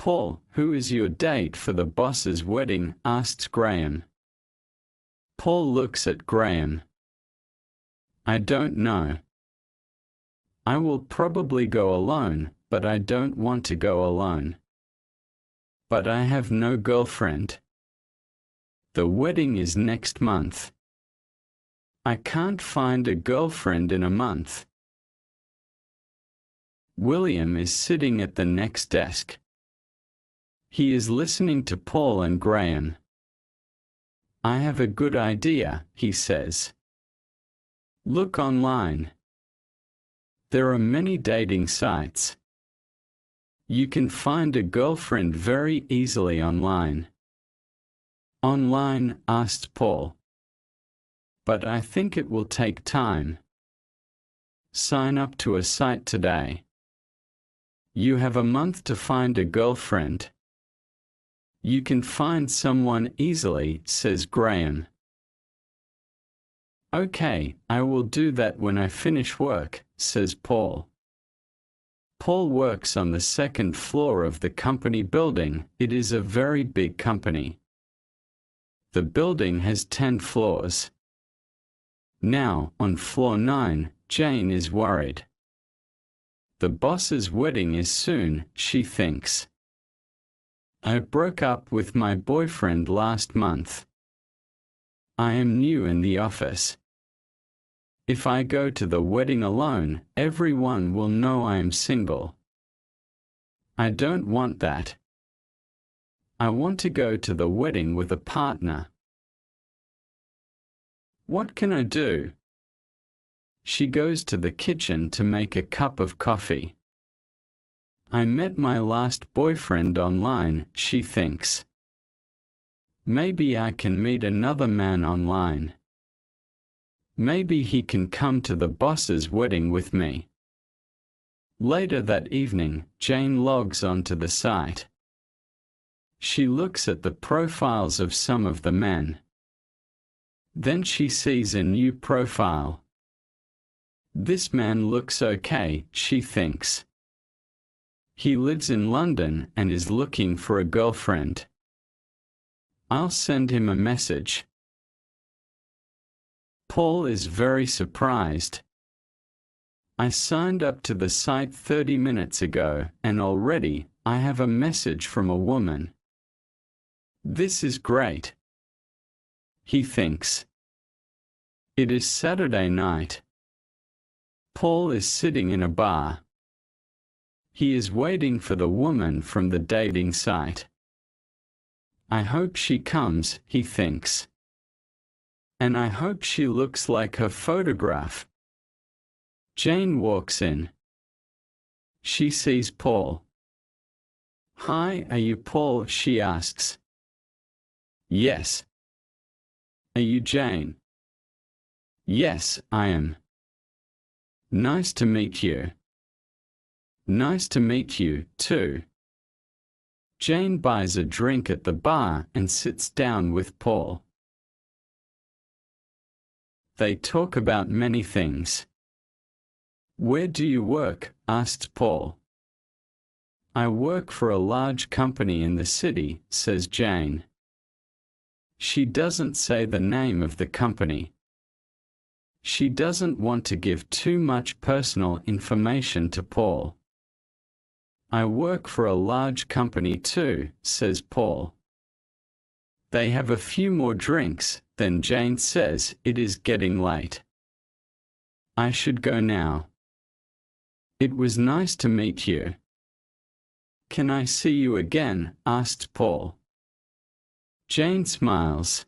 Paul, who is your date for the boss's wedding? Asks Graham. Paul looks at Graham. I don't know. I will probably go alone, but I don't want to go alone. But I have no girlfriend. The wedding is next month. I can't find a girlfriend in a month. William is sitting at the next desk. He is listening to Paul and Graham. I have a good idea, he says. Look online. There are many dating sites. You can find a girlfriend very easily online. Online? Asked Paul. But I think it will take time. Sign up to a site today. You have a month to find a girlfriend. You can find someone easily, says Graham. Okay, I will do that when I finish work, says Paul. Paul works on the second floor of the company building. It is a very big company. The building has 10 floors. Now, on floor 9, Jane is worried. The boss's wedding is soon, she thinks. I broke up with my boyfriend last month. I am new in the office. If I go to the wedding alone, everyone will know I am single. I don't want that. I want to go to the wedding with a partner. What can I do? She goes to the kitchen to make a cup of coffee. I met my last boyfriend online, she thinks. Maybe I can meet another man online. Maybe he can come to the boss's wedding with me. Later that evening, Jane logs onto the site. She looks at the profiles of some of the men. Then she sees a new profile. This man looks okay, she thinks. He lives in London and is looking for a girlfriend. I'll send him a message. Paul is very surprised. I signed up to the site 30 minutes ago, and already I have a message from a woman. This is great. He thinks. It is Saturday night. Paul is sitting in a bar. He is waiting for the woman from the dating site. I hope she comes, he thinks. And I hope she looks like her photograph. Jane walks in. She sees Paul. Hi, are you Paul? She asks. Yes. Are you Jane? Yes, I am. Nice to meet you. Nice to meet you, too. Jane buys a drink at the bar and sits down with Paul. They talk about many things. Where do you work? Asked Paul. I work for a large company in the city, says Jane. She doesn't say the name of the company. She doesn't want to give too much personal information to Paul. I work for a large company too, says Paul. They have a few more drinks, then Jane says it is getting late. I should go now. It was nice to meet you. Can I see you again? Asked Paul. Jane smiles.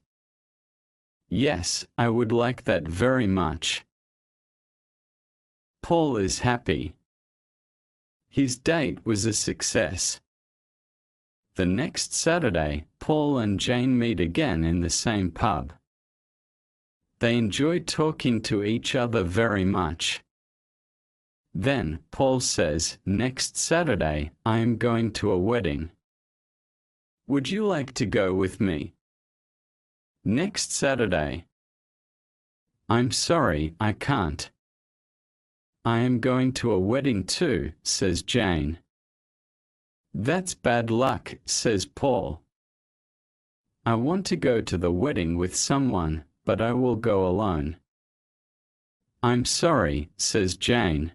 Yes, I would like that very much. Paul is happy. His date was a success. The next Saturday, Paul and Jane meet again in the same pub. They enjoy talking to each other very much. Then, Paul says, next Saturday, I am going to a wedding. Would you like to go with me? Next Saturday. I'm sorry, I can't. I am going to a wedding too, says Jane. That's bad luck, says Paul. I want to go to the wedding with someone, but I will go alone. I'm sorry, says Jane.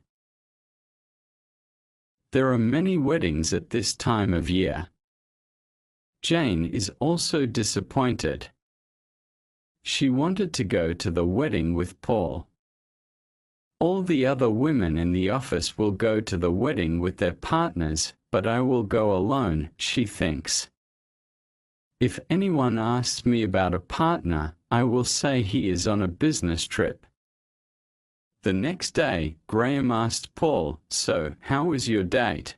There are many weddings at this time of year. Jane is also disappointed. She wanted to go to the wedding with Paul. All the other women in the office will go to the wedding with their partners, but I will go alone, she thinks. If anyone asks me about a partner, I will say he is on a business trip. The next day, Graham asked Paul, "So, how was your date?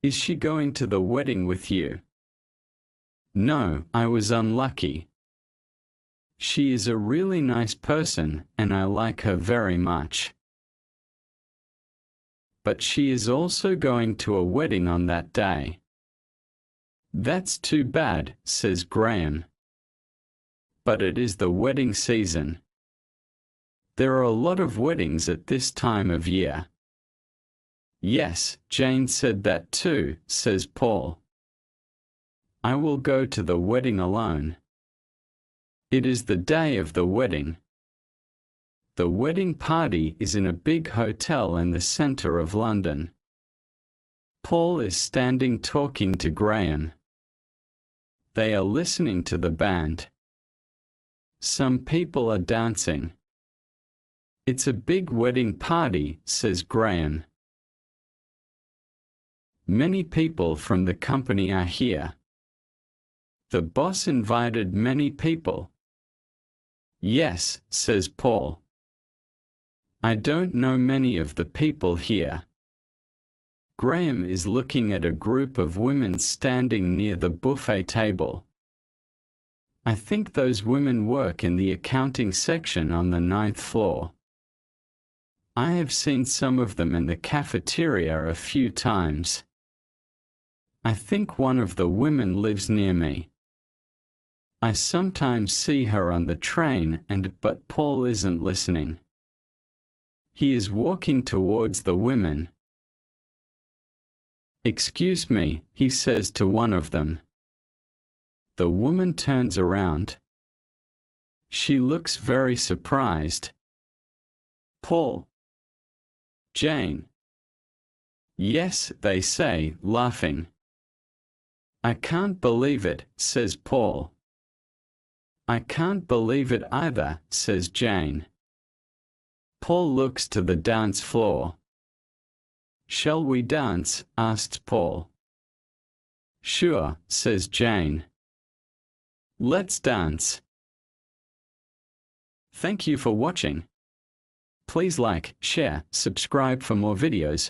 Is she going to the wedding with you?" "No, I was unlucky. She is a really nice person, and I like her very much. But she is also going to a wedding on that day." "That's too bad," says Graham. "But it is the wedding season. There are a lot of weddings at this time of year." "Yes, Jane said that too," says Paul. "I will go to the wedding alone. It is the day of the wedding. The wedding party is in a big hotel in the center of London." Paul is standing talking to Graham. They are listening to the band. Some people are dancing. "It's a big wedding party," says Graham. "Many people from the company are here. The boss invited many people." "Yes," says Paul. "I don't know many of the people here." Graham is looking at a group of women standing near the buffet table. "I think those women work in the accounting section on the 9th floor. I have seen some of them in the cafeteria a few times. I think one of the women lives near me. I sometimes see her on the train but Paul isn't listening. He is walking towards the women. "Excuse me," he says to one of them. The woman turns around. She looks very surprised. "Paul." "Jane." "Yes," they say, laughing. "I can't believe it," says Paul. "I can't believe it either," says Jane. Paul looks to the dance floor. "Shall we dance?" asks Paul. "Sure," says Jane. "Let's dance." Thank you for watching. Please like, share, subscribe for more videos.